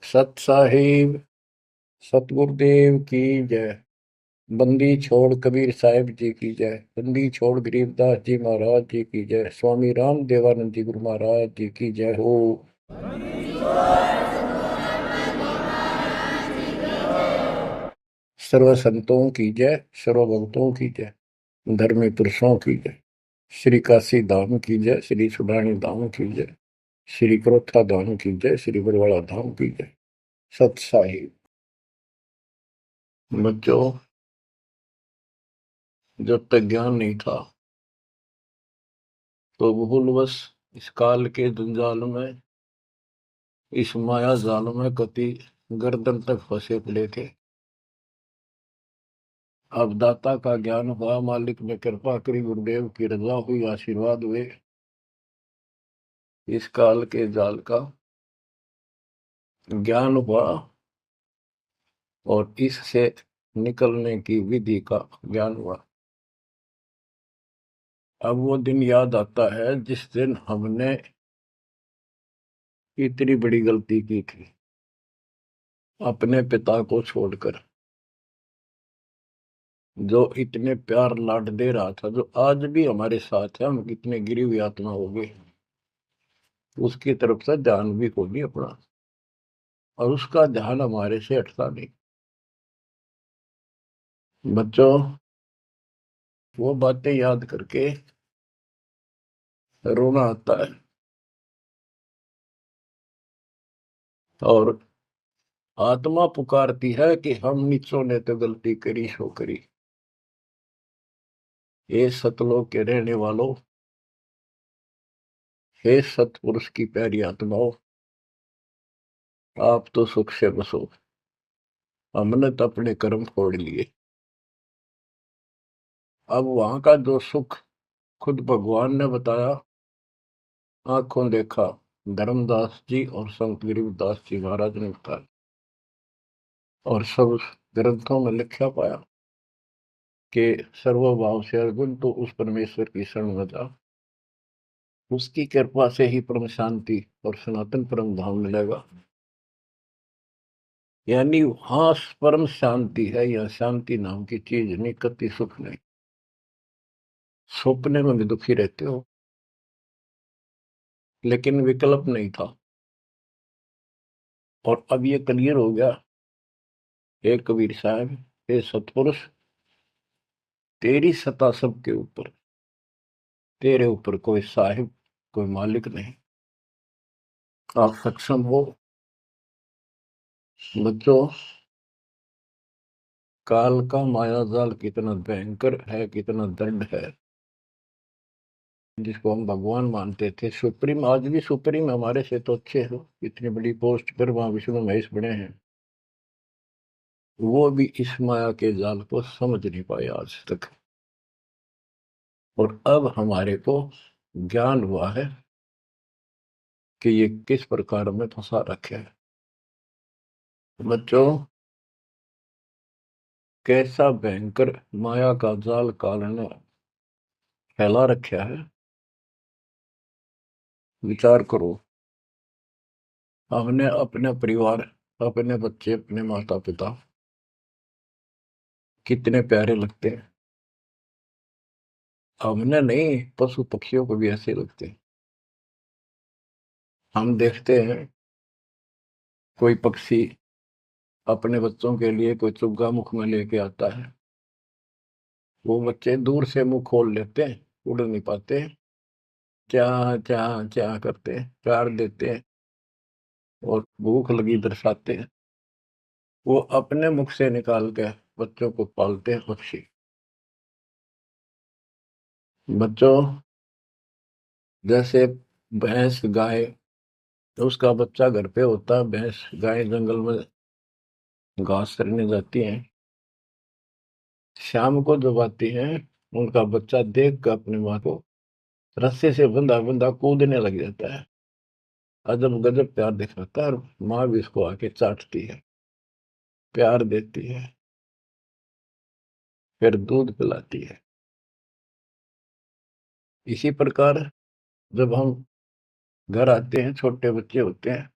सत साहिब सतगुरुदेव की जय। बंदी छोड़ कबीर साहिब जी की जय। बंदी छोड़ गरीबदास जी महाराज जी की जय। स्वामी राम देवानंद जी गुरु महाराज जी की जय हो। सर्व संतों की जय, सर्व भक्तों की जय, धर्मी पुरुषों की जय। श्री काशी धाम की जय, श्री सुडानी धाम की जय, श्री क्रोथा धाम की जय, श्री बरवाड़ा धाम की जय। सत साहिब। बच्चों, जब तक ज्ञान नहीं था तो भूलवश इस काल के जंजाल में, इस माया जाल में कति गर्दन तक फंसे पड़े थे। अब दाता का ज्ञान हुआ, मालिक ने कृपा करी, गुरुदेव की रजा हुई, आशीर्वाद हुए। इस काल के जाल का ज्ञान हुआ और इससे निकलने की विधि का ज्ञान हुआ। अब वो दिन याद आता है जिस दिन हमने इतनी बड़ी गलती की थी, अपने पिता को छोड़कर, जो इतने प्यार लाड दे रहा था, जो आज भी हमारे साथ है। हम कितने गिरी हुई आत्मा हो गए, उसकी तरफ से ध्यान भी खो नहीं अपना, और उसका ध्यान हमारे से हटता नहीं। बच्चों, वो बातें याद करके रोना आता है। और आत्मा पुकारती है कि हम नीचों ने तो गलती करी सो करी। हे सतलोक के रहने वालों, हे सतपुरुष की प्यारी आत्माओं, आप तो सुख से बसो। हमने तो अपने कर्म फोड़ लिए। अब वहां का जो सुख खुद भगवान ने बताया, आंखों देखा, धर्मदास जी और संत गरीबदास जी महाराज ने बताया, और सब ग्रंथों में लिखा पाया कि सर्वभाव से अर्जुन तो उस परमेश्वर की शरण में जा, उसकी कृपा से ही परम शांति और सनातन परम धाम मिलेगा। यानी वहां परम शांति है, या शांति नाम की चीज नहीं, कति सुख नहीं। सपने में भी दुखी रहते हो, लेकिन विकल्प नहीं था। और अब ये क्लियर हो गया। हे कबीर साहब, हे सतपुरुष, तेरी सत्ता सबके ऊपर, तेरे ऊपर कोई साहिब, कोई मालिक नहीं। आप सक्षम हो। बच्चों, काल का माया जाल कितना भयंकर है, कितना दंड है। जिसको हम भगवान मानते थे, सुप्रीम, आज भी सुप्रीम हमारे से तो अच्छे हो, इतनी बड़ी पोस्ट पर वहां विष्णु महेश बने हैं, वो भी इस माया के जाल को समझ नहीं पाए आज तक। और अब हमारे को ज्ञान हुआ है कि ये किस प्रकार में फंसा रखे है। बच्चों, कैसा भयंकर माया का जाल काल ने फैला रखा है, विचार करो। हमने अपने परिवार, अपने बच्चे, अपने माता पिता कितने प्यारे लगते हैं। हमने नहीं, पशु पक्षियों को भी ऐसे लगते हैं। हम देखते हैं कोई पक्षी अपने बच्चों के लिए कोई चुग्गा मुख में लेके आता है, वो बच्चे दूर से मुंह खोल लेते हैं, उड़ नहीं पाते, क्या क्या क्या करते हैं, प्यार देते हैं और भूख लगी दर्शाते हैं। वो अपने मुख से निकाल के बच्चों को पालते हैं पक्षी। बच्चों, जैसे भैंस गाय, उसका बच्चा घर पे होता है, भैंस गाय जंगल में घास चरने जाती हैं, शाम को जब आती हैं, उनका बच्चा देख कर अपनी माँ को रस्से से बंधा बंधा कूदने लग जाता है। अजब गजब प्यार दिखाता है, और माँ भी इसको आके चाटती है, प्यार देती है, फिर दूध पिलाती है। इसी प्रकार जब हम घर आते हैं, छोटे बच्चे होते हैं,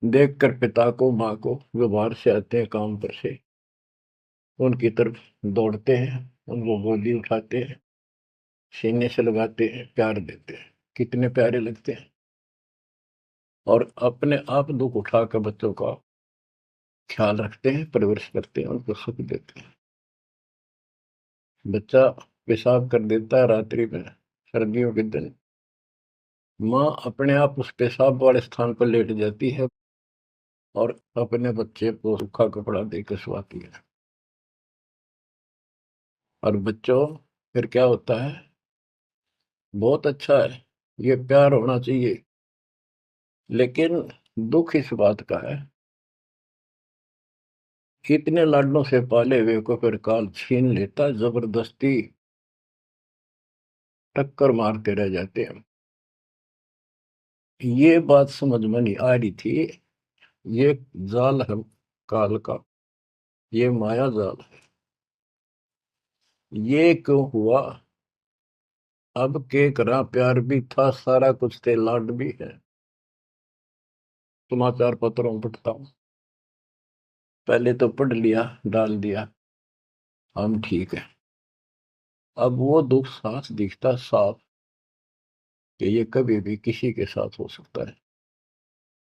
देख कर पिता को माँ को जो बाहर से आते हैं काम पर से, उनकी तरफ दौड़ते हैं, उनको गोदी उठाते हैं, सीने से लगाते हैं, प्यार देते हैं, कितने प्यारे लगते हैं। और अपने आप दुख उठाकर बच्चों का ख्याल रखते हैं, परवरिश करते हैं, उनको सुख देते हैं। बच्चा पेशाब कर देता है रात्रि में, सर्दियों के दिन, माँ अपने आप उस पेशाब वाले स्थान पर लेट जाती है और अपने बच्चे को सूखा कपड़ा देकर सुलाती है। और बच्चों, फिर क्या होता है? बहुत अच्छा है, ये प्यार होना चाहिए। लेकिन दुख इस बात का है, इतने लाडलों से पाले हुए को फिर काल छीन लेता, जबरदस्ती टक्कर मारते रह जाते हैं। ये बात समझ में नहीं आ रही थी। ये जाल है काल का, ये माया जाल है। ये क्यों हुआ? अब के करा, प्यार भी था, सारा कुछ थे, लाड भी है। समाचार पत्रों में पढ़ता हूं, पहले तो पढ़ लिया, डाल दिया, हम ठीक है। अब वो दुख साफ दिखता, साफ, कि ये कभी भी किसी के साथ हो सकता है,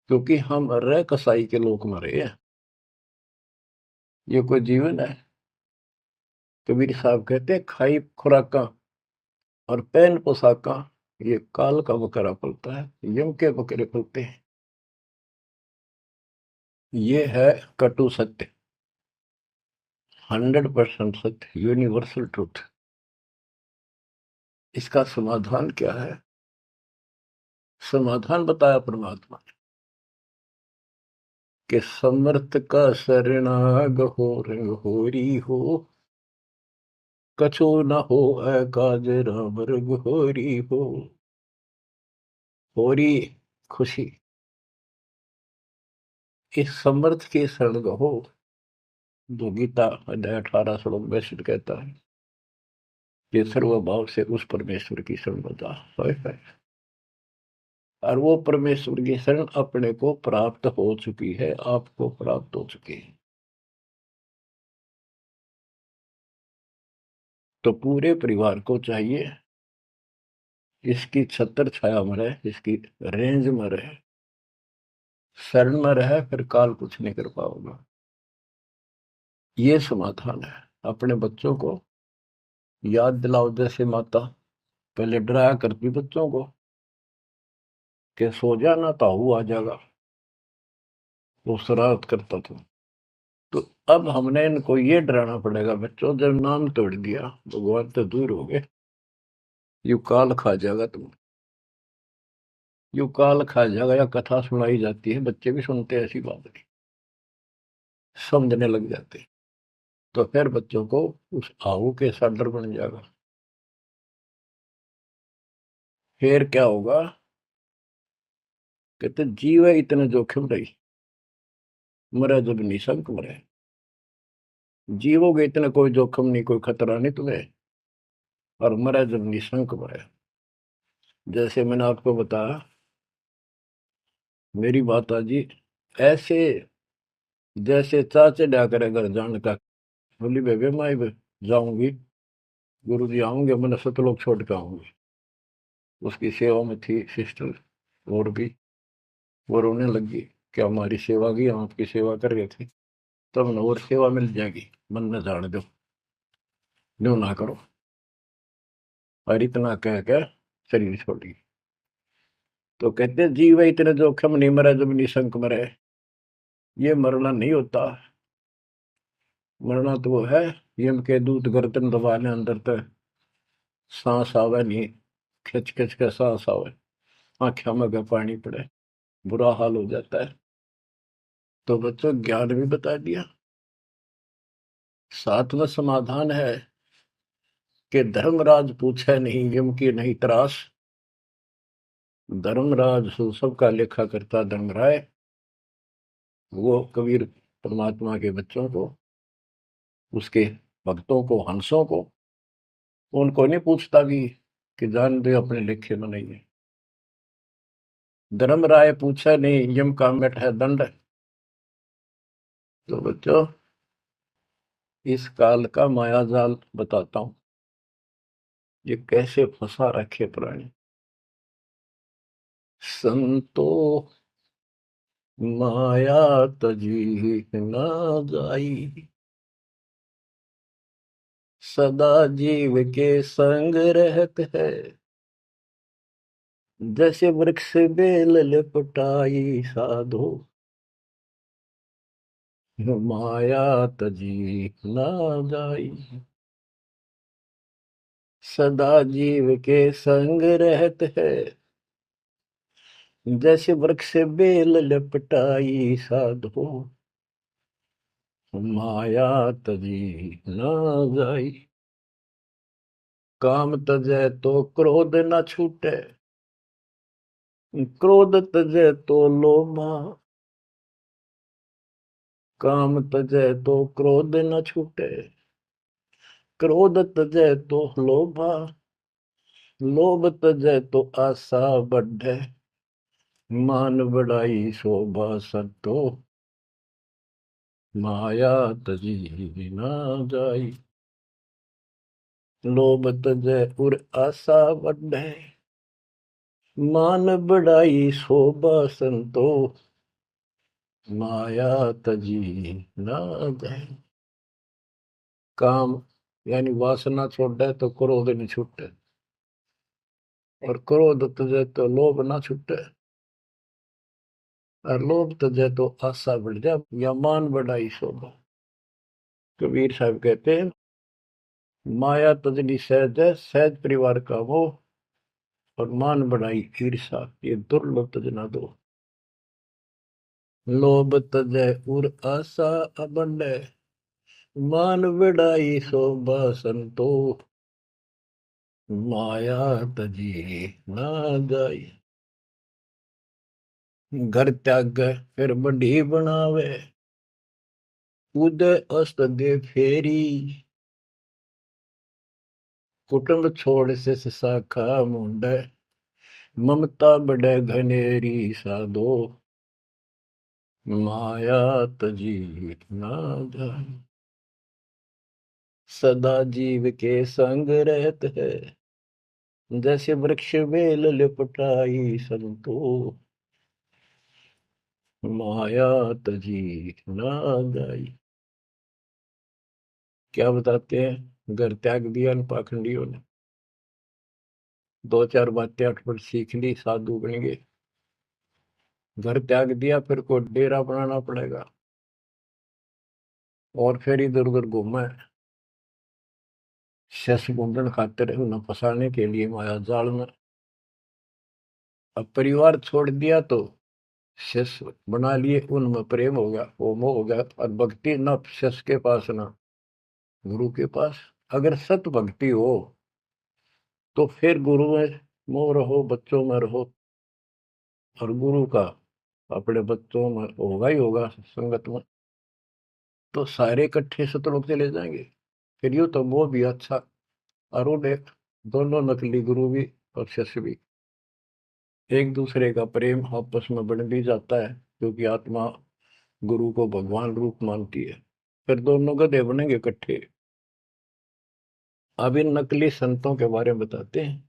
क्योंकि हम रह कसाई के लोग मरे हैं। ये कोई जीवन है? कबीर साहब कहते हैं, खाई खुराका और पहन पोशाका, ये काल का बकरा पलता है, यम के बकरे पलते हैं। ये है कटु सत्य, 100% सत्य, यूनिवर्सल ट्रूथ। इसका समाधान क्या है? समाधान बताया परमात्मा ने कि समर्थ का शरणाग हो रंग होरी हो, कछु न हो काज राम रंग होरी हो। होरी खुशी, इस समर्थ की शरण हो, जो गीता अध्याय 18 श्लोक 62 कहता है कि सर्वभाव से उस परमेश्वर की शरण में जा। और वो परमेश्वर की शरण अपने को प्राप्त हो चुकी है, आपको प्राप्त हो चुकी है। तो पूरे परिवार को चाहिए इसकी छत्र छाया में रहे, इसकी रेंज में रहे, शरण में रहे, फिर काल कुछ नहीं कर पाओगे। ये समाधान है। अपने बच्चों को याद दिलाओ, जैसे माता पहले डराया करती बच्चों को कि सो जाना, ताऊ आ जाएगा, वो शरारत करता था। तो अब हमने इनको ये डराना पड़ेगा, बच्चों जब नाम तोड़ दिया, भगवान तो दूर हो गए, यू काल खा जाएगा तुम, यू काल खा जाएगा। या कथा सुनाई जाती है, बच्चे भी सुनते हैं, ऐसी बात नहीं, समझने लग जाते हैं। तो फिर बच्चों को उस आहू के साथ डर बन जाएगा। फिर क्या होगा? कहते जीव है इतने जोखिम रही, मरे जब निशंक मरे। जीवोगे इतने कोई जोखिम नहीं, कोई खतरा नहीं तुम्हें, और मरे जब निशंक मरे। जैसे मैंने आपको बताया, मेरी माता जी ऐसे, जैसे चाचे डा करे घर जाने का, बोली बेबे मैं जाऊंगी, गुरु जी आऊंगे, मैंने सतलोक छोड़ के आऊंगी। उसकी सेवा में थी सिस्टर, और भी वो रोने लगी कि हमारी सेवा की, हम आपकी सेवा कर रहे थे, तब न और सेवा मिल जाएगी, मन न जाने दो, न्यू ना करो। और इतना कह के शरीर छोड़ी। तो कहते जीव है इतने जोखिम नहीं, मरे जब निशंक मरे। ये मरना नहीं होता, मरना तो वो है, यम के दूत गर्दन दबाने अंदर तक सांस आवे नहीं, खिंच खिंच के सांस आवे, आंखों में का पानी पड़े, बुरा हाल हो जाता है। तो बच्चों, ज्ञान भी बता दिया। सातवां समाधान है कि धर्मराज पूछे नहीं, यम की नहीं त्रास। धर्मराज सबका लेखा करता धर्मराय, वो कबीर परमात्मा के बच्चों को, उसके भक्तों को, हंसों को, उनको नहीं पूछता भी कि जान दे अपने लेखे में नहीं है। धर्मराय पूछा नहीं, यम का मिट है दंड। तो बच्चों, इस काल का माया जाल बताता हूं, ये कैसे फंसा रखे प्राणी। संतो माया तजी न जाई, सदा जीव के संग रहत है, जैसे वृक्ष बेल लिपटाई साधो, माया तजी न जाई। सदा जीव के संग रहत है, जैसे वृक्ष बेल लिपटाई साधो, माया तजी न जाई। काम तजै तो क्रोध न छूटे, क्रोध तजै तो लोभा। काम तजै तो क्रोध न छूटे, क्रोध तजै तो लोभा। लोभ तजै तो आशा बढ़े, मान बढ़ाई शोभा संतो, माया तजी न जाई। लोभ तजै उर आशा बढ़े, मान बढ़ाई शोभा संतो, माया तजी न जाई। काम यानी वासना छोड़े तो क्रोध नहीं छूटे, और क्रोध तजे तो लोभ ना छूटे, और लोभ तजे तो आशा बढ़ जाए या मान बढ़ाई शोभा। कबीर साहब कहते हैं, माया तजनी सहज है, सहज परिवार का वो, और मान बढ़ाई ईर्षा, ये दुर्लभ तजना दो। लोभ तजय उर आशा अबंडे, मान बढ़ाई शोभा संतो, माया तजी ना जाई। घर त्याग फिर बढ़ी बनावे, उदय अस्त दे फेरी। कुटुंब छोड़ से शाखा मुंडे, ममता बढ़े घनेरी साधो, माया तजी ना जाए। सदा जीव के संग रहत है, जैसे वृक्ष बेल लिपटाई संतो, माया तजी ना जाई। क्या बताते हैं, घर त्याग दिया इन पाखंडियों ने, दो चार बातें अटपट सीख ली, साधु बन गए। घर त्याग दिया, फिर को डेरा बनाना पड़ेगा, और फिर इधर उधर घूमे, शस घूमने खातिर उन्हें फंसाने के लिए माया जाल में। अब परिवार छोड़ दिया तो शस बना लिए, उनमें प्रेम हो गया, वो मोह हो गया, और भक्ति न शस के पास ना गुरु के पास। अगर सत भक्ति हो तो फिर गुरु में मोह रहो, बच्चों में रहो, और गुरु का अपने बच्चों में होगा ही होगा संगत में, तो सारे इकट्ठे सतलोक चले जाएंगे। फिर यूं तो वो भी अच्छा, और वो देख, दोनों नकली गुरु भी और शिष्य भी, एक दूसरे का प्रेम आपस में बढ़ भी जाता है, क्योंकि आत्मा गुरु को भगवान रूप मानती है। फिर दोनों गधे बनेंगे इकट्ठे। अब इन नकली संतों के बारे में बताते हैं।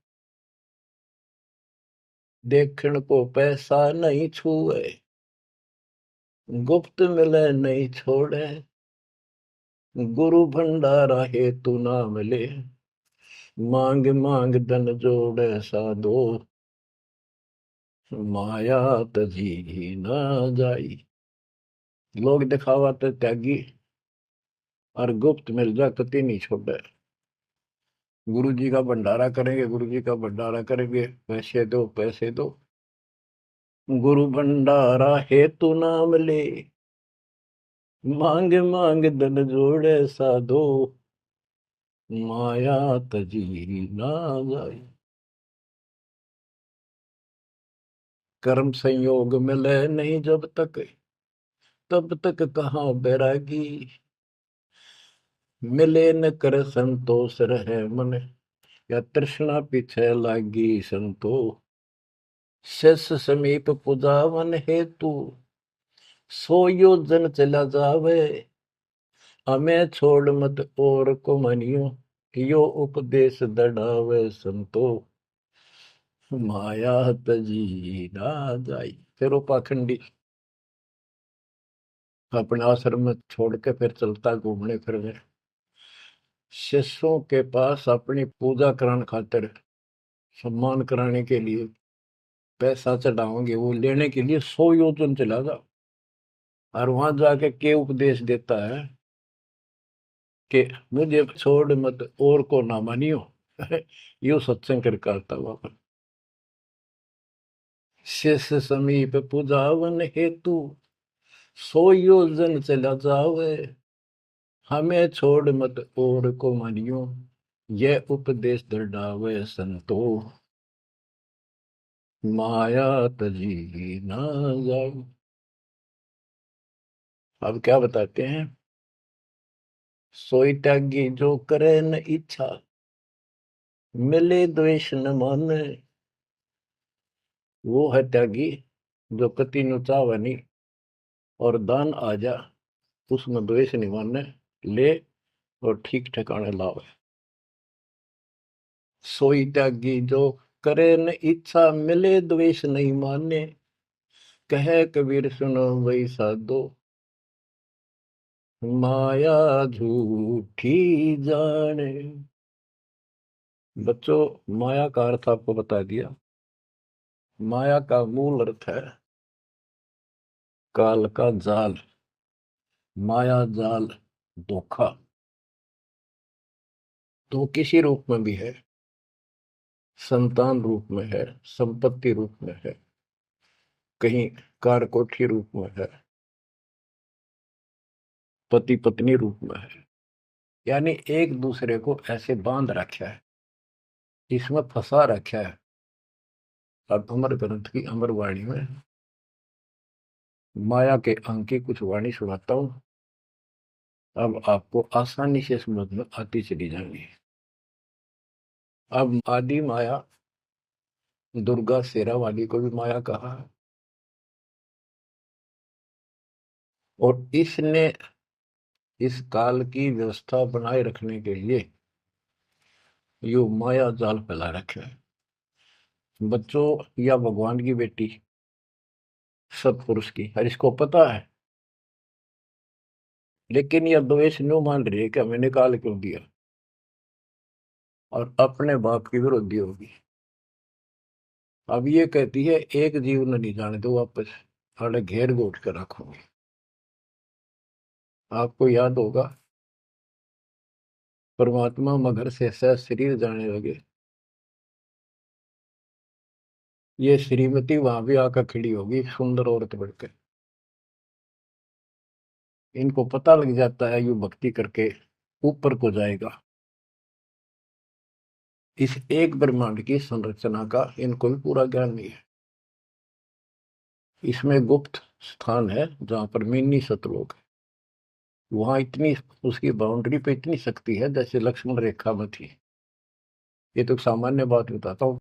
देखण को पैसा नहीं छुए, गुप्त मिले नहीं छोड़े, गुरु भंडारा हेतु ना मिले, मांग मांग धन जोड़े साधो, माया तजी ना जाई। लोग दिखावा तो त्यागी, और गुप्त मिल जाए तो तीन ही छोड़े। गुरु जी का भंडारा करेंगे, गुरु जी का भंडारा करेंगे, पैसे दो पैसे दो, गुरु भंडारा हेतु नाम ले, मांग मांग धन जोड़े साधो, माया तजी ना जाए। कर्म संयोग मिले नहीं जब तक, तब तक कहाँ बैरागी, मिले न कर संतोष रहे मन, या तृष्णा पीछे लागी संतो, शेष समीप पुजावन हेतु, सो योजन चला जावे। हमें छोड़ मत और को मनियो, यो उपदेश दढ़ावे संतो। माया तजी ना जाई। फिर वो पाखंडी अपने आश्रम में छोड़ के फिर चलता घूमने फिरने, शिष्यों के पास अपनी पूजा कराने खातिर, सम्मान कराने के लिए, पैसा चढ़ाओगे वो लेने के लिए 100 योजन चला जा। और वहां जाके के उपदेश देता है कि मुझे छोड़ मत और को ना मानियो। यो सत्संग कर करता वहां। शेष समीप पूजावन हेतु, 100 योजन चला जावे। हमें छोड़ मत और को मानियो, यह उपदेश दृढ़ावे संतो। माया तजी ना जाए। अब क्या बताते हैं? सोई त्यागी जो करे न इच्छा, मिले द्वेष न माने। वो है त्यागी जो कति नु चावे नहीं, और दान आ जा उसमें द्वेष नहीं माने, ले और ठीक ठिकाने लावे। सोई त्यागी जो करे न इच्छा, मिले द्वेष नहीं माने। कहे कबीर सुनो वही साधो, माया झूठी जाने। बच्चों, माया का अर्थ आपको बता दिया। माया का मूल अर्थ है काल का जाल, माया जाल, धोखा। तो किसी रूप में भी है, संतान रूप में है, संपत्ति रूप में है, कहीं कार कोठी रूप में है, पति पत्नी रूप में है। यानी एक दूसरे को ऐसे बांध रखा है, इसमें फंसा रखा है। अब अमर ग्रंथ की अमर वाणी में माया के अंक की कुछ वाणी सुनाता हूं। अब आपको आसानी से समझ में आती चली जाएंगी। अब आदि माया, दुर्गा शेरा वाली को भी माया कहा है। और इसने इस काल की व्यवस्था बनाए रखने के लिए यो माया जाल फैला रखा है। बच्चों, या भगवान की बेटी सतपुरुष की, हर इसको पता है, लेकिन यह द्वेष न्यू मान रही है कि हमें निकाल क्यों दिया, और अपने बाप की विरोधी होगी। अब ये कहती है एक जीव न नहीं जाने दो वापस, अरे घेर घोट कर रखोगे। आपको याद होगा परमात्मा मगर से सह शरीर जाने लगे, ये श्रीमती वहां भी आकर खड़ी होगी सुंदर औरत बढ़कर। इनको पता लग जाता है यू भक्ति करके ऊपर को जाएगा। इस एक ब्रह्मांड की संरचना का इनको भी पूरा ज्ञान नहीं है। इसमें गुप्त स्थान है जहां पर मिनी सतलोक है। वहां इतनी, उसकी बाउंड्री पे इतनी शक्ति है जैसे लक्ष्मण रेखा में थी। ये तो सामान्य बात बताता हूँ,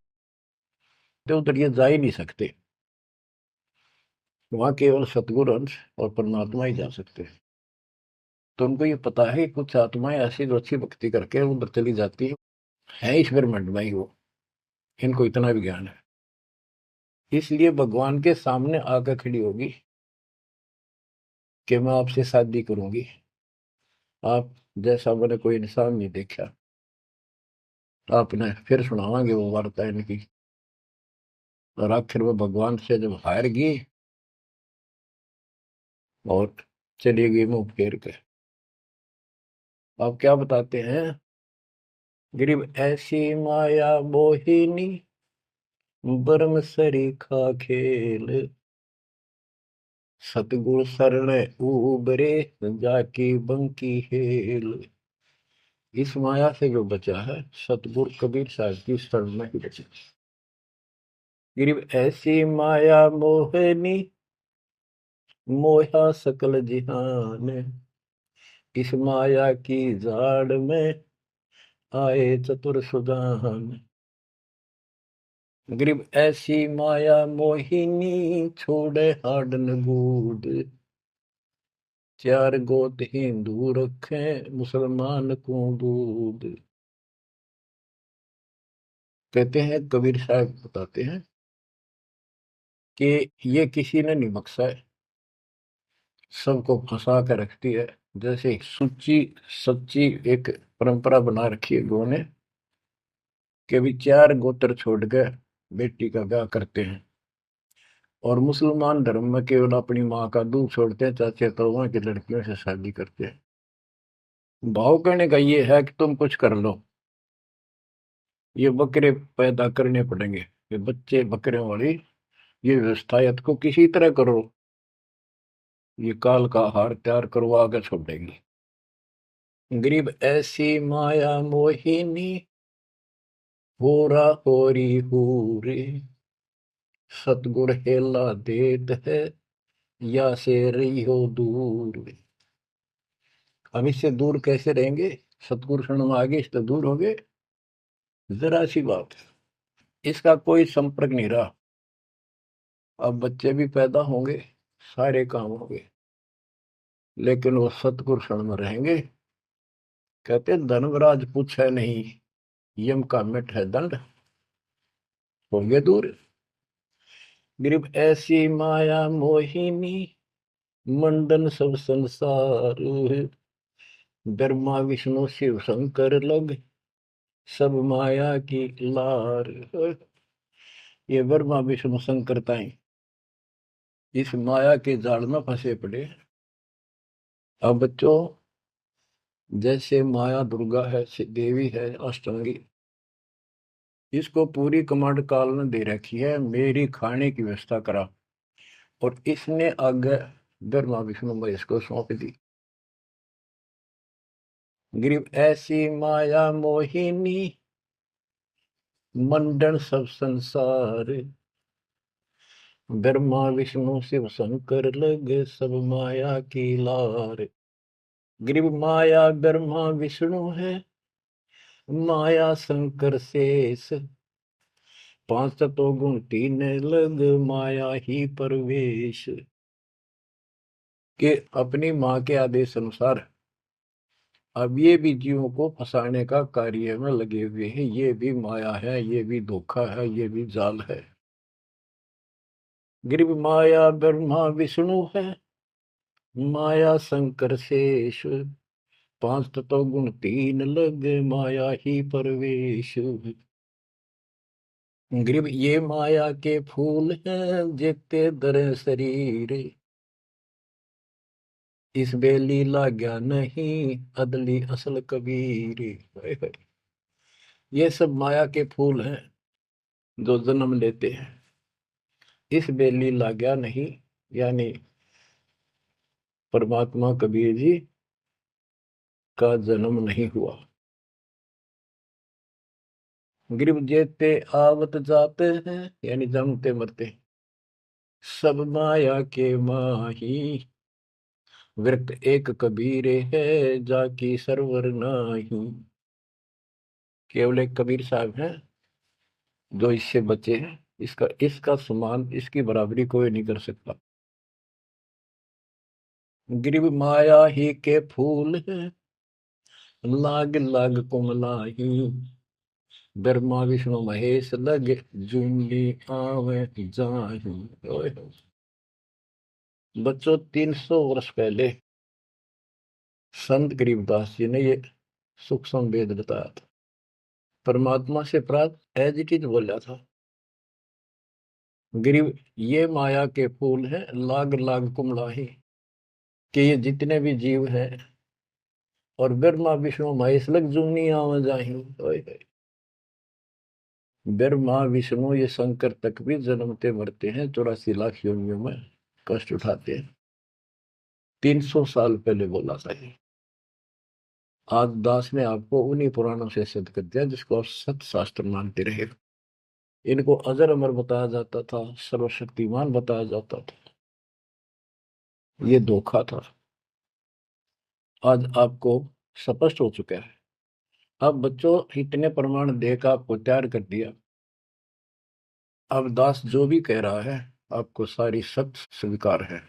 तो उधर ये जा ही नहीं सकते। वहां केवल सतगुरु अंश और परमात्मा ही जा सकते हैं। तो उनको ये पता है कि कुछ आत्माएं ऐसी जो अच्छी भक्ति करके उधर चली जाती है इस ब्रह्मांड में ही वो। इनको इतना भी ज्ञान है, इसलिए भगवान के सामने आकर खड़ी होगी कि मैं आपसे शादी करूंगी। आप जैसा मैंने कोई इंसान नहीं देखा। आपने फिर सुनावांगे वो वार्ता इनकी। और आखिर में भगवान से जब हार गई और चली गई मुंह फेर के। अब क्या बताते हैं? गरीब ऐसी माया मोहिनी, बरम सरीखा खेल। सतगुर शरण उबरे, जाकी बंकी हेल। इस माया से जो बचा है सतगुरु कबीर साहब की शरण में ही बचा। गरीब ऐसी माया मोहनी, मोहा सकल जिहान। इस माया की जाड़ में आए चतुर सुजान। गरीब ऐसी माया मोहिनी छोड़े हाडन बूढ़, चार गोत हिंदू रखे मुसलमान को दूध। कहते हैं, कबीर साहब बताते हैं कि ये किसी ने नहीं बख्शा है, सबको फंसा कर रखती है। जैसे सुच्ची सच्ची एक परंपरा बना रखी है लोगों ने कि भी चार गोत्र छोड़ कर बेटी का ब्याह करते हैं, और मुसलमान धर्म में केवल अपनी माँ का दूध छोड़ते हैं, चाचे ताऊओं की लड़कियों से शादी करते हैं। भाव कहने का ये है कि तुम कुछ कर लो, ये बकरे पैदा करने पड़ेंगे, ये बच्चे बकरे वाली ये व्यवस्था या तो किसी तरह करो, ये काल का हार तैयार करवा के छोड़ेंगे। गरीब ऐसी माया मोहिनी होरा होरी हूरे, सतगुर हेला देत है या से रही हो दूर। हम इससे दूर कैसे रहेंगे? सतगुरु शरण में आगे इससे दूर हो गए, जरा सी बात है, इसका कोई संपर्क नहीं रहा। अब बच्चे भी पैदा होंगे, सारे काम होंगे, लेकिन वो सतगुरु शरण में रहेंगे। कहते धर्मराज पूछे नहीं, यम का मिट है दंड, होंगे दूर। गरीब ऐसी माया मोहिनी मंडन सब संसार, ब्रह्मा विष्णु शिव शंकर लग सब माया की लार। ये ब्रह्मा विष्णु शंकर ताई इस माया के जाल में फंसे पड़े। अब बच्चों, जैसे माया दुर्गा है, देवी है, अष्टांगी, इसको पूरी कमांड काल ने दे रखी है, मेरी खाने की व्यवस्था करा, और इसने आगे ब्रह्मा विष्णु महेश को सौंप दी। गरीब ऐसी माया मोहिनी मंडन सब संसार, ब्रह्मा विष्णु शिव शंकर लगे सब माया की लार। गरीब माया ब्रह्मा विष्णु है, माया शंकर शेष, पांच तत्व गुण तीन लग माया ही परवेश। के अपनी माँ के आदेश अनुसार अब ये भी जीवों को फंसाने का कार्य में लगे हुए हैं। ये भी माया है, ये भी धोखा है, ये भी जाल है। गरीब माया ब्रह्मा विष्णु है, माया शंकर शेष, पांच तत्व गुण तीन लग माया ही परवेश। गरीब ये माया के फूल हैं जेते दर शरीर, इस बेली लाग्या नहीं अदली असल कबीर। ये सब माया के फूल हैं जो जन्म लेते हैं, इस बेली लाग्या नहीं, यानी परमात्मा कबीर जी का जन्म नहीं हुआ। गरीब जेते आवत जाते हैं, यानी जन्मते मरते, सब माया के माही, व्यक्त एक कबीर है जाकी सरवर नाही। केवल एक कबीर साहब हैं जो इससे बचे हैं, इसका इसका समान, इसकी बराबरी कोई नहीं कर सकता। गरीब माया ही के फूल है, लाग लाग कुमलाही, ब्रह्मा विष्णु महेश लग जूंगी आवे जाही। ओए होए। बच्चों, 300 वर्ष पहले संत गरीबदास जी ने ये सूक्ष्म वेद बताया था, परमात्मा से प्राप्त एज इट इज बोला था। गरीब ये माया के फूल हैं, लाग लाग कुमलाही, कि ये जितने भी जीव हैं, और ब्रह्मा विष्णु महेश लग जूनी आवा जाही। ओए होए। ब्रह्मा विष्णु ये शंकर तक भी जन्मते मरते हैं, 84 लाख योनियों में कष्ट उठाते हैं। 300 साल पहले बोला था ये। आज दास ने आपको उन्हीं पुराणों से सिद्ध कर दिया जिसको आप सत शास्त्र मानते रहे। इनको अजर अमर बताया जाता था, सर्वशक्तिमान बताया जाता था, ये धोखा था। आज आपको स्पष्ट हो चुका है। अब बच्चों, इतने प्रमाण देकर आपको तैयार कर दिया, अब दास जो भी कह रहा है आपको सारी सत्य स्वीकार है।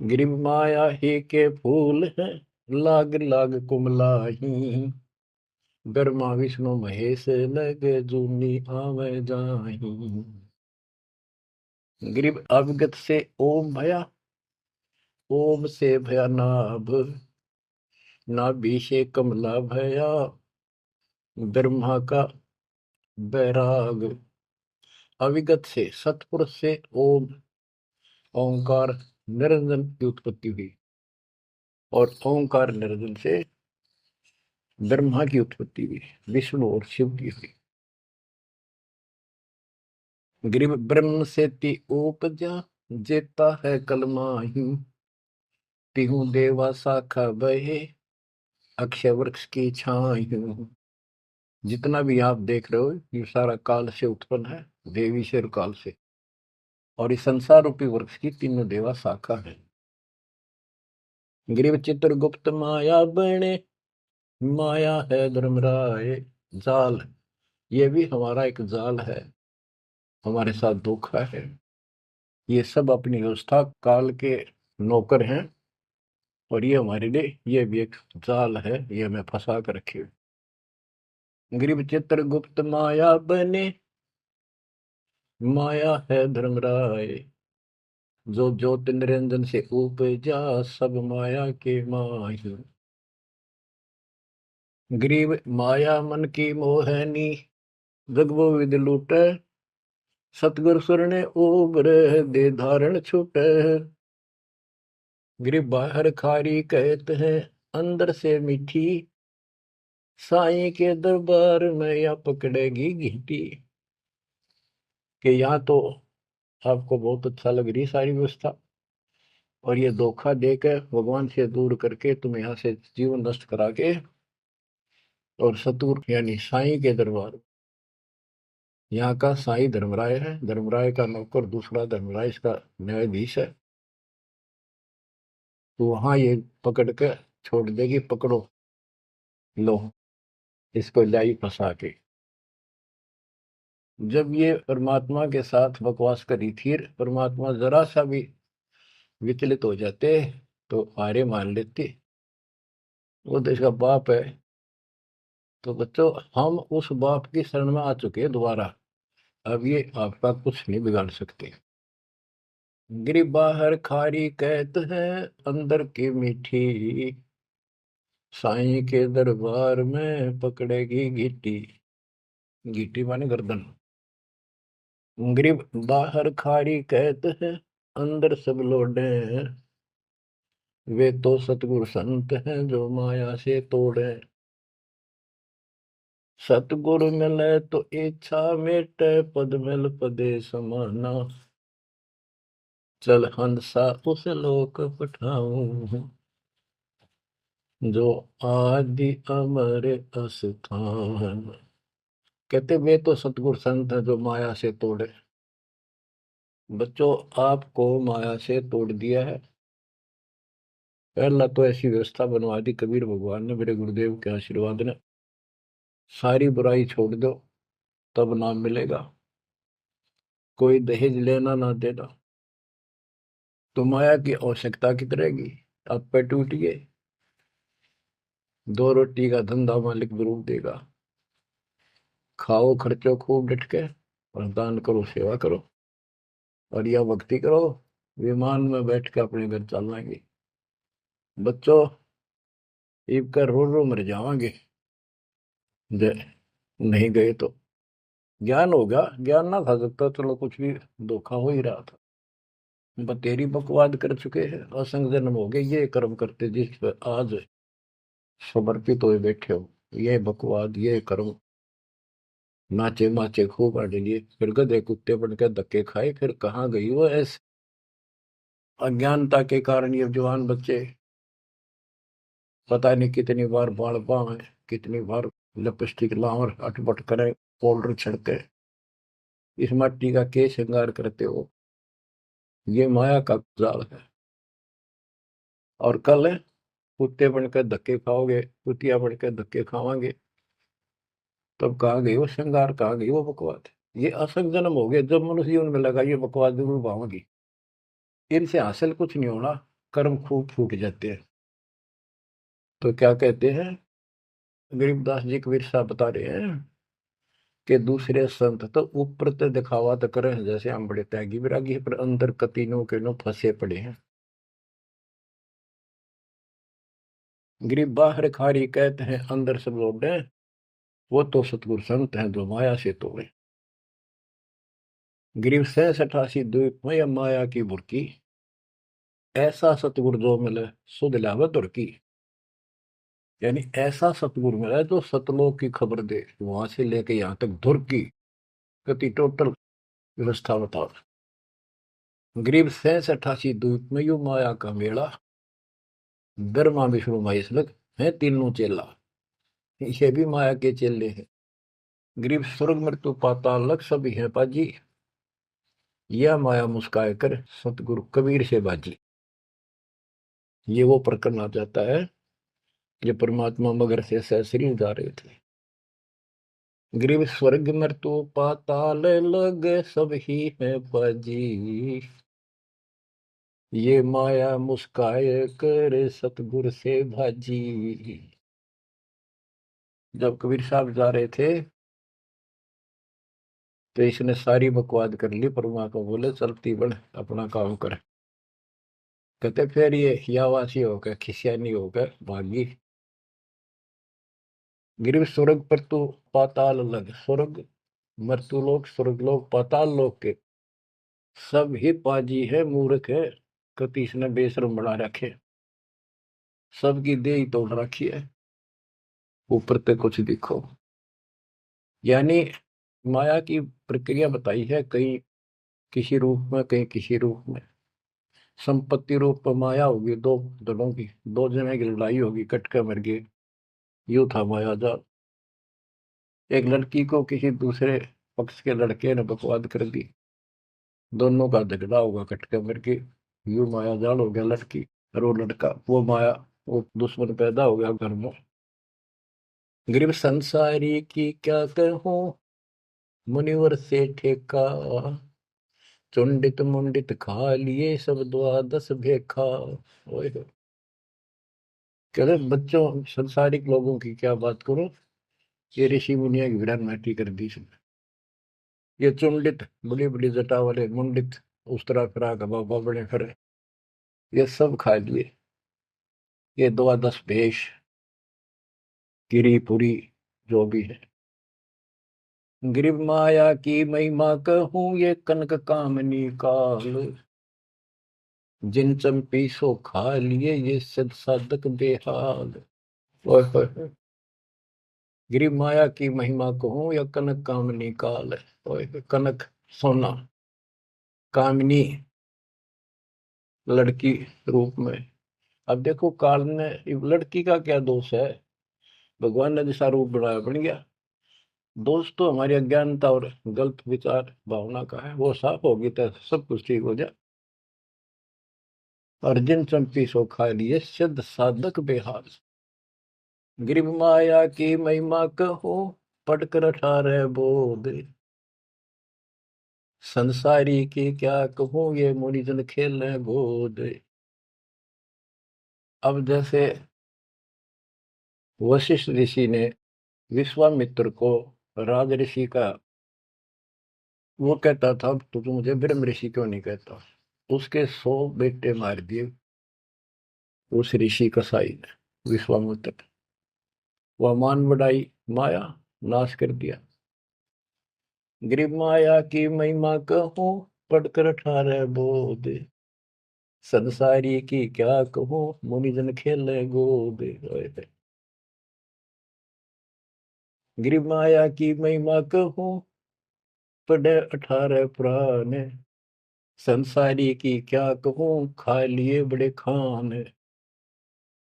गिरि माया ही के फूल है, लाग लाग कुमलाही, ब्रह्मा विष्णु महेश लगे जूनी आवे जाही। गिरिव अवगत से ओम भया, ओम से भया नाभ, नाभि से कमला भया, ब्रह्मा का बैराग। अविगत से सतपुरुष से ओम ओंकार निरंजन की उत्पत्ति हुई, और ओंकार निरंजन से ब्रह्मा की उत्पत्ति हुई, विष्णु और शिव की हुई। गिरिव ब्रह्म से ति उपजा, जेता है कलमाही, तिहु देवा शाखा बहे, अक्षय वृक्ष की छाई। जितना भी आप देख रहे हो ये सारा काल से उत्पन्न है, देवी से और काल से, और इस संसार रूपी वृक्ष की तीनों देवा शाखा है। गिरिव चित्रगुप्त माया बने, माया है धर्मराय जाल, ये भी हमारा एक जाल है, हमारे साथ धोखा है। ये सब अपनी व्यवस्था काल के नौकर हैं, और ये हमारे लिए ये भी एक जाल है, ये हमें फंसा कर रखे। गिरिव चित्रगुप्त माया बने, माया है धर्मराय, जो ज्योत निरंजन से उपजा, सब माया के माही। ग्रीव माया मन की मोहनी, जगबो विद लूटे, सतगुर सुरने उबर दे धारण छूटे। ग्रीव बाहर खारी कहते हैं, अंदर से मीठी, साईं के दरबार में या पकड़ेगी घीटी। कि यहाँ तो आपको बहुत अच्छा लग रही सारी व्यवस्था, और ये धोखा देकर भगवान से दूर करके तुम यहाँ से जीवन नष्ट करा के, और सतुर यानी साईं के दरबार, यहाँ का साईं धर्मराय है, धर्मराय का नौकर दूसरा धर्मराय इसका न्यायाधीश है, तो वहां ये पकड़ के छोड़ देगी, पकड़ो लो इसको लाई फंसा के। जब ये परमात्मा के साथ बकवास करी थी, परमात्मा जरा सा भी विचलित हो जाते तो हारे मान लेते, वो देश का बाप है। तो बच्चों हम उस बाप की शरण में आ चुके हैं दोबारा, अब ये आपका कुछ नहीं बिगाड़ सकते। गिरी बाहर खारी कहते हैं, अंदर की मीठी, साईं के दरबार में पकड़ेगी गीटी। गीटी माने गर्दन। गिरिब बाहर खारी कहते हैं, अंदर सब लोडे, वे तो सतगुरु संत हैं जो माया से तोड़े। सतगुरु मिले तो इच्छा मेटे, पद मिल पदे समाना, चल हंसा उस लोक पठाऊं, जो आदि अमर अस्थान। कहते वे तो सतगुरु संत हैं जो माया से तोड़े। बच्चों आपको माया से तोड़ दिया है। पहला तो ऐसी व्यवस्था बनवा दी कबीर भगवान ने, मेरे गुरुदेव के आशीर्वाद ने, सारी बुराई छोड़ दो तब नाम मिलेगा, कोई दहेज लेना ना देना, तो माया की आवश्यकता कित रहेगी। आप पे टूटिए, दो रोटी का धंधा मालिक जरूर देगा, खाओ खर्चो खूब डट के, और दान करो सेवा करो, और यह भक्ति करो, विमान में बैठ के अपने घर चल जाएंगे। बच्चों ईब कर रो रो मर जावांगे नहीं गए तो। ज्ञान होगा, ज्ञान ना था सकता, चलो कुछ भी धोखा हो ही रहा था, बतेरी बकवाद कर चुके हैं, असंग जन्म हो गए ये कर्म करते जिस पर आज समर्पित हुए बैठे हो, ये बकवाद ये कर्म, नाचे माचे खूब आने लिए, फिर गधे कुत्ते बन के धक्के खाए, फिर कहाँ गई वो ऐसे अज्ञानता के कारण। ये जवान बच्चे पता नहीं कितनी बार बाल पावे, कितनी बार लिपस्टिक लावर अटपट करे, पाउडर छिड़के, इस मट्टी का के श्रृंगार करते हो, ये माया का जाल है। और कल कुत्ते बनकर धक्के खाओगे, कुतिया बनकर धक्के खावांगे, तब कहाँ गई वो श्रृंगार, कहाँ गई वो बकवाद। ये असंग जन्म हो गया। जब मनुष्य जीवन में लगा ये बकवास जरूर भावोगी, इनसे हासिल कुछ नहीं होना, कर्म खूब फूट जाते हैं। तो क्या कहते हैं, गरीबदास जी कबीर साहब बता रहे हैं कि दूसरे संत तो ऊपर तो दिखावा तो करे जैसे हम बड़े त्यागी विरागी, पर अंदर कतीनों के नो फंसे पड़े हैं। गरीब बाहर खारी कहते हैं अंदर सब लौटे, वो तो सतगुरु संत हैं जो माया से तोड़े। गरीब 87 द्वीप में माया की बुरकी, ऐसा सतगुरु जो मिले सुध लावे तुर्की। यानी ऐसा सतगुरु मिला है जो सतलोक की खबर दे, वहां से लेके यहाँ तक धुर की गति टोटल व्यवस्था बताओ। गरीब 87 द्वीप में यू माया का मेला, ब्रह्मा विष्णु महेश लग है तीनों चेला, ये भी माया के चेले हैं। गरीब स्वर्ग मृत्यु पाताल लग सभी है पाजी, यह माया मुस्काए कर सतगुरु कबीर से बाजी। ये वो प्रकरण आ जाता है जो परमात्मा मगर से सहसरी जा रहे थे। गरीब स्वर्ग मृत्यु पाताल लग सब ही है बाजी, ये माया मुस्काए कर सतगुरु से भाजी। जब कबीर साहब जा रहे थे तो इसने सारी बकवाद कर ली, परमात्मा को बोले चलती बढ़ अपना काम कर। कहते फिर ये हियावासी होकर खिसियानी होकर भागी। गिर स्वर्ग पर तू पाताल लग, स्वर्ग मृत्यु लोक स्वर्ग लोक पाताल लोक के सब ही पाजी है मूर्ख है, कतीस ने बेशरम बना रखे, सबकी दे ही तोड़ रखी है, ऊपर तक कुछ दिखो। यानी माया की प्रक्रिया बताई है, कहीं किसी रूप में कहीं किसी रूप में। संपत्ति रूप में माया होगी दो दलों की, दो जने की लड़ाई होगी, कट के मर गए, यूं था माया जाल। एक लड़की को किसी दूसरे पक्ष के लड़के ने बकवाद कर दी, दोनों का झगड़ा होगा, कट के मर गए, यूं माया जाल हो गया लड़की और वो लड़का, वो माया वो दुश्मन पैदा हो गया घर में। गरीब संसारी की क्या कहूं मुनिवर से ठेका, चुंडित मुंडित खा लिए सब द्वादश भेखा। ओए होए। कह रहे बच्चों संसारिक लोगों की क्या बात करूं, ये ऋषि मुनिया की विरान माटी कर दी इसने। ये चुंडित बड़ी बड़ी जटा वाले मुंडित उस तरह फिरा का बाबा बड़े फिर, ये सब खा लिए, ये द्वादश भेष गिरी पुरी जो भी है। गिरिव माया की महिमा कहूं ये कनक कामनी काल, जिन चंपी सो खा लिए ये सद साधक बेहाल। ओए होए होए। गिरिव माया की महिमा कहूं या कनक कामनी काल है। ओए होए, कनक सोना, कामनी लड़की रूप में। अब देखो काल ने, लड़की का क्या दोष है, भगवान ने जैसा रूप बनाया बन गया। दोष तो हमारी अज्ञानता और गलत विचार भावना का है, वो साफ होगी तो सब कुछ ठीक हो जाए। अर्जुन चंपी सो खा लिए सिद्ध साधक बेहाल, गिरिव माया की महिमा कहो पढ़कर 18 बोध, संसारी की क्या कहूं ये मुनिजन खेल गोद। अब जैसे वशिष्ठ ऋषि ने विश्वामित्र को राज ऋषि का, वो कहता था तो मुझे ब्रह्म ऋषि क्यों नहीं कहता, उसके 100 बेटे मार दिए उस ऋषि कसाई ने विश्वामित्र। वह मान बढ़ाई माया, नाश कर दिया। गरीब माया की महिमा कहूं पढ़कर 18 बोध, संसारी की क्या कहूं मुनिजन खेले गोद। गरीब माया की महिमा कहूं पढ़े 18 पुराण, संसारी की क्या कहूं खा लिए बड़े खान।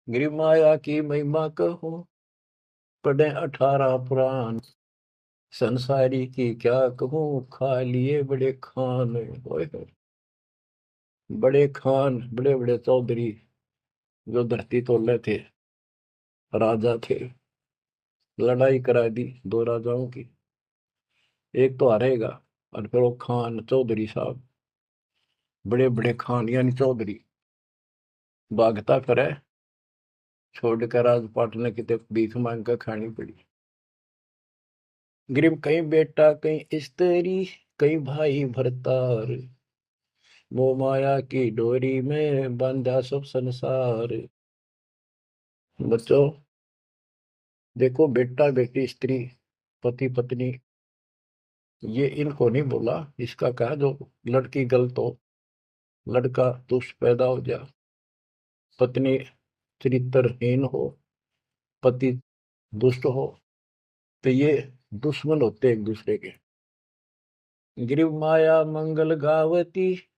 गरीब माया की महिमा कहूं पढ़े 18 पुराण, संसारी की क्या कहूं खा लिए बड़े खान। ओए होए। बड़े खान बड़े बड़े चौधरी जो धरती तोड़े थे, राजा थे, लड़ाई करा दी दो राजाओं की, एक तो हारेगा, और फिर वो खान चौधरी साहब, बड़े बड़े खान यानी चौधरी, भागता करे, छोड़ कर राजपाट ने कितने भीख मांग कर खानी पड़ी। गरीब कहीं बेटा कहीं स्त्री, कहीं भाई भरतार, वो माया की डोरी में बांधा सब संसार। बच्चों देखो, बेटा बेटी स्त्री पति पत्नी, ये इनको नहीं बोला। इसका कहा जो लड़की गलत हो, लड़का दुष्ट पैदा हो जा, पत्नी चरित्रहीन हो, पति दुष्ट हो, तो ये दुश्मन होते एक दूसरे के। गिरिव माया मंगल गावती,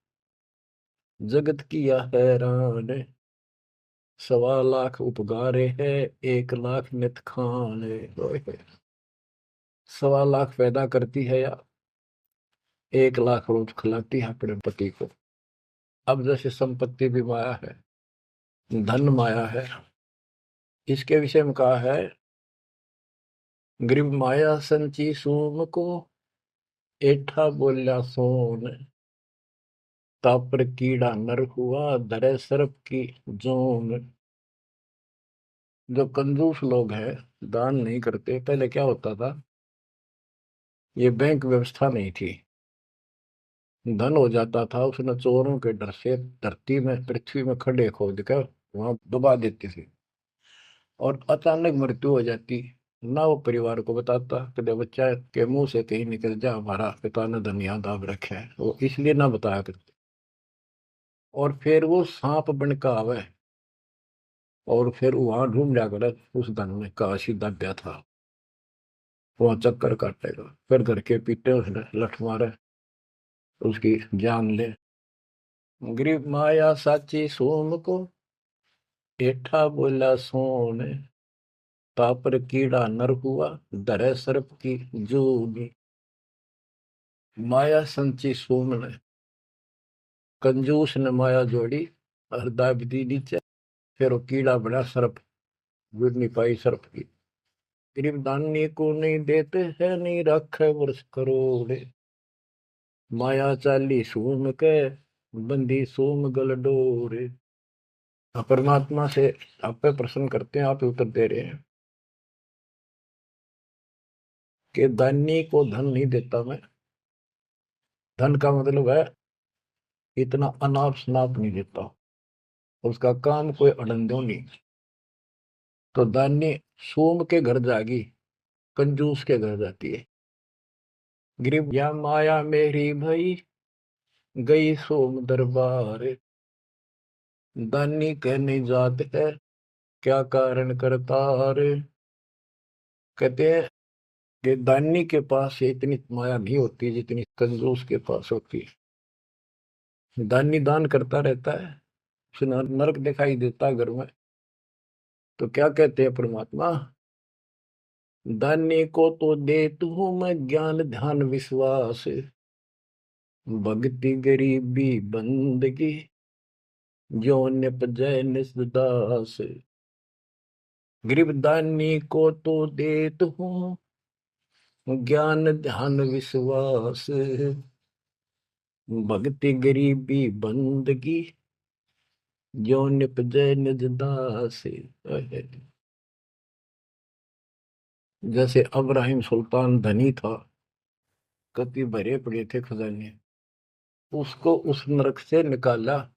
जगत किया हैरान, 1.25 लाख उपगारे है, 1 लाख नित खान। 1.25 लाख पैदा करती है या 1 लाख रोज खिलाती है अपने पति को। अब जैसे संपत्ति भी माया है, धन माया है, इसके विषय में कहा है, गरीब माया संची सूम को, एठा बोल्या सोन, तापर कीड़ा नर हुआ, धरे सर्प की जोन। जो कंजूस लोग हैं, दान नहीं करते, पहले क्या होता था, ये बैंक व्यवस्था नहीं थी, धन हो जाता था उसने चोरों के डर से धरती में पृथ्वी में खड्डे खोद कर वहां दबा देती थी, और अचानक मृत्यु हो जाती, ना वो परिवार को बताता, कदे बच्चा के मुंह से कहीं निकल जा हमारा पिता ने धन याद दाब रखा है, वो इसलिए ना बताया करते। और फिर वो सांप बन का आवे, और फिर वहां ढूंढ जाकर उस धन में काशी दब्या था, वहां चक्कर काटेगा, फिर घर के पीटे उसने लठ मारे, उसकी जान ले। गरीब माया साची सोम को, एठा बोला सोन, तापर कीड़ा नर हुआ, धरे सर्प की जूनी। माया संची सोम ने, कंजूस ने माया जोड़ी और दाब दी नीचे, फिर वो कीड़ा बना सर्प, जुड़ नहीं पाई सर्प की। गरीब दानी को नहीं देते है, नहीं रखे वर्ष करोड़, माया चाली सोम के, बंदी सोम गल डोरे। परमात्मा से आप पे प्रश्न करते हैं, आप ही उत्तर दे रहे हैं कि दानी को धन नहीं देता मैं। धन का मतलब है इतना अनाप शनाप नहीं देता, उसका काम कोई अड़ंदो नहीं। तो दानी सोम के घर जागी, कंजूस के घर जाती है। गरीब या माया मेरी भई, गई सोम दरबार, दानी कहने जात है, क्या कारण करतार। कहते हैं कि दानी के पास इतनी माया नहीं होती जितनी कंजूस के पास होती है। दानी दान करता रहता है, उसे नरक दिखाई देता है घर में। तो क्या कहते हैं परमात्मा, दानी को तो देता हूं मैं ज्ञान ध्यान विश्वास, भक्ति गरीबी बंदगी, जो निपजय निसदास। गरीब दानी को तो देता हूँ ज्ञान ध्यान विश्वास, भक्ति गरीबी बंदगी, जो निपजय निज दास। जैसे अब्राहिम सुल्तान धनी था, कति भरे पड़े थे खजाने, उसको उस नरक से निकाला,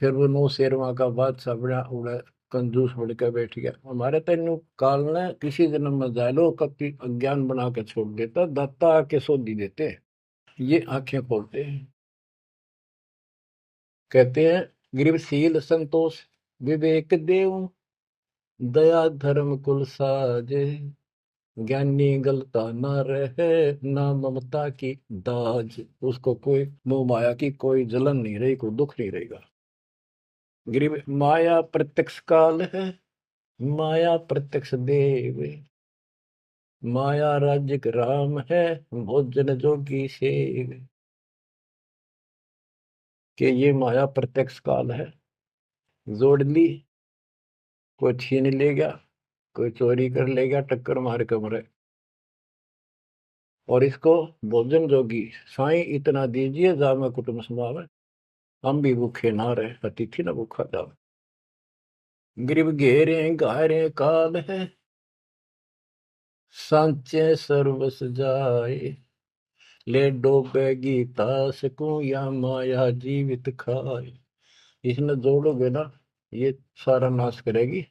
फिर वो नौ शेरवा का बादशाह बड़ा उड़ा, कंजूस बन के बैठ गया। हमारे तेन काल ने किसी जन्म में जालो कति अज्ञान बना के छोड़ देता, दाता आके सोधी देते, ये आंखें खोलते हैं। कहते हैं गरीबशील संतोष विवेक देव, दया धर्म कुल साजे, ज्ञानी गलता न रहे, ना ममता की दाज। उसको कोई मोह माया की कोई जलन नहीं रही, कोई दुख नहीं रहेगा। गरीब माया प्रत्यक्ष काल है, माया प्रत्यक्ष देव, माया राज्य राम है, भोजन जोगी सेव। कि ये माया प्रत्यक्ष काल है, जोड़ ली, कोई छीन ले गया, कोई चोरी कर ले गया, टक्कर मार के मरे। और इसको भोजन जोगी साईं इतना दीजिए जामे कुटुंब समावे, हम भी भूखे ना रहे अतिथि न भूखा जावे। गिरिब घेरे घारे काल है, सांचे सर्वस जाए, ले डोबेगी तास को या माया जीवित खाए। इसने जोड़ोगे ना ये सारा नाश करेगी।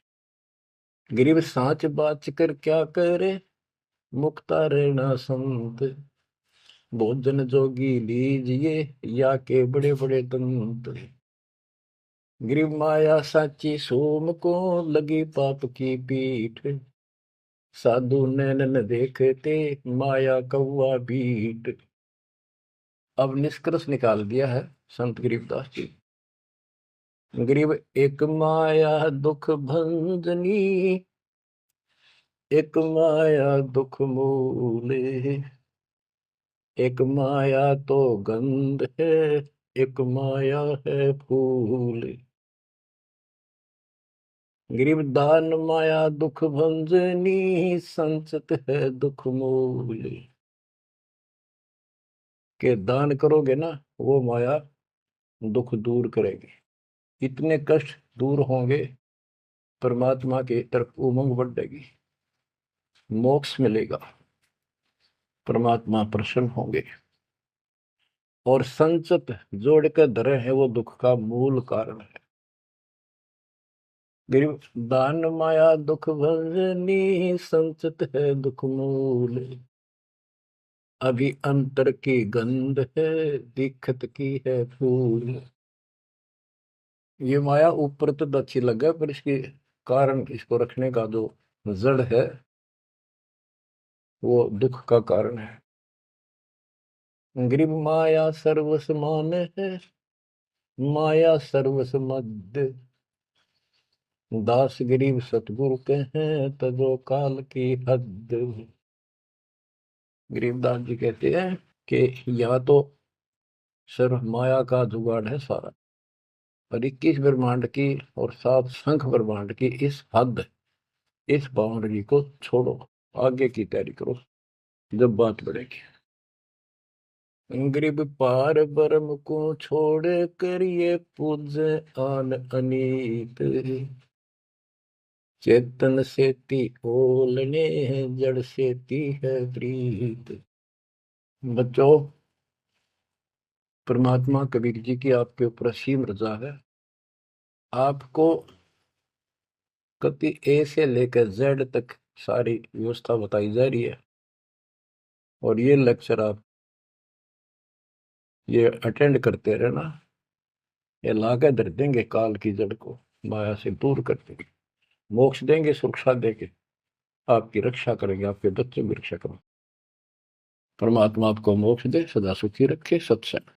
गिरिब सांच बाच कर क्या करे, मुक्ता रहना संत, भोजन जोगी लीजिए या के बड़े बड़े दंत। गिरिब माया साची सोम को लगी पाप की पीठ, साधु नैन न देखते माया कौवा बीट। अब निष्कर्ष निकाल दिया है संत गरीबदास जी। गरीब एक माया दुख भंजनी, एक माया दुख मूले, एक माया तो गंध है, एक माया है फूल। गरीब दान माया दुख भंजनी, संचत है दुख मूल। के दान करोगे ना वो माया दुख दूर करेगी, इतने कष्ट दूर होंगे, परमात्मा की तरफ उमंग बढ़ेगी, मोक्ष मिलेगा, परमात्मा प्रसन्न होंगे। और संचत जोड़ कर धरे है वो दुख का मूल कारण है। गरीब दान माया दुख भंजनी, संचत है दुख मूल। अभी अंतर की गंध है, दिखत की है फूल। ये माया ऊपर तो अच्छी लगे पर इसके कारण, इसको रखने का जो जड़ है वो दुख का कारण है। गरीब माया सर्वस मान है, माया सर्वस मद, दास गरीब सतगुरु के हैं तजो काल की हद। गरीबदास जी कहते हैं कि यह तो सिर्फ माया का जुगाड़ है सारा, और 21 ब्रह्मांड की और 7 शंख ब्रह्मांड की इस हद, इस बाउंड्री को छोड़ो, आगे की तैयारी करो जब बात बढ़ेगी। गरीब पार ब्रह्म को छोड़ कर ये पूज आन अनीत, चेतन सेती ओलने जड़ सेती है प्रीत। बच्चों, परमात्मा कबीर जी की आपके ऊपर असीम रजा है। आपको कति ए से लेकर जेड तक सारी व्यवस्था बताई जा रही है, और ये लेक्चर आप ये अटेंड करते रहना, ये लाके धर देंगे काल की जड़ को, माया से दूर कर देंगे, मोक्ष देंगे, सुरक्षा देंगे, आपकी रक्षा करेंगे, आपके बच्चों की रक्षा करेंगे। परमात्मा आपको मोक्ष दे, सदा सुखी रखे। सत्संग।